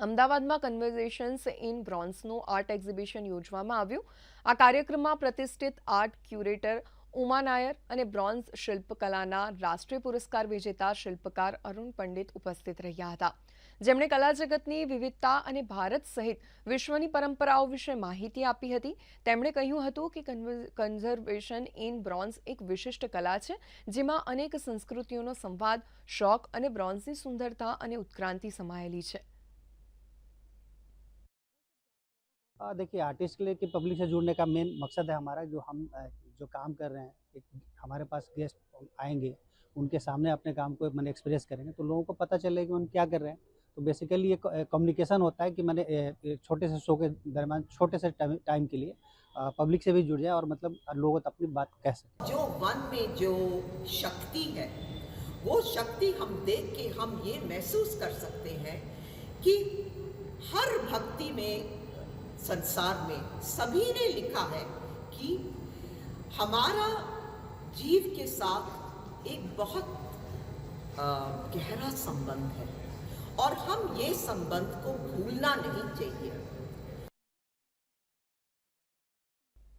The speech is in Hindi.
અમદાવાદમાં કન્વર્ઝેશન્સ ઇન બ્રોન્ઝનું આર્ટ એક્ઝિબિશન યોજવામાં આવ્યું. આ કાર્યક્રમમાં પ્રતિષ્ઠિત આર્ટ ક્યુરેટર ઉમા નાયર અને બ્રોન્ઝ શિલ્પકલાના રાષ્ટ્રીય પુરસ્કાર વિજેતા શિલ્પકાર અરુણ પંડિત ઉપસ્થિત રહ્યા હતા, જેમણે કલા જગતની વિવિધતા અને ભારત સહિત વિશ્વની પરંપરાઓ વિશે માહિતી આપી હતી. તેમણે કહ્યું હતું કે કન્ઝર્વેશન ઇન બ્રોન્ઝ એક વિશિષ્ટ કલા છે, જેમાં અનેક સંસ્કૃતિઓનો સંવાદ, શોખ અને બ્રોન્ઝની સુંદરતા અને ઉત્ક્રાંતિ સમાયેલી છે. देखिए, आर्टिस्ट के लिए कि पब्लिक से जुड़ने का मेन मकसद है हमारा, जो हम जो काम कर रहे हैं, एक हमारे पास गेस्ट आएँगे, उनके सामने अपने काम को मैंने एक्सप्रेस करेंगे तो लोगों को पता चले कि हम क्या कर रहे हैं। तो बेसिकली ये कम्युनिकेशन होता है कि मैंने छोटे से शो के दरमियान छोटे से टाइम के लिए पब्लिक से भी जुड़ जाए और मतलब लोगों तक अपनी बात कह सकें। जो वन में जो शक्ति है, वो शक्ति हम देख के हम ये महसूस कर सकते हैं कि हर भक्ति में संसार में सभी ने लिखा है कि हमारा जीव के साथ एक बहुत गहरा संबंध है और हम ये संबंध को भूलना नहीं चाहिए।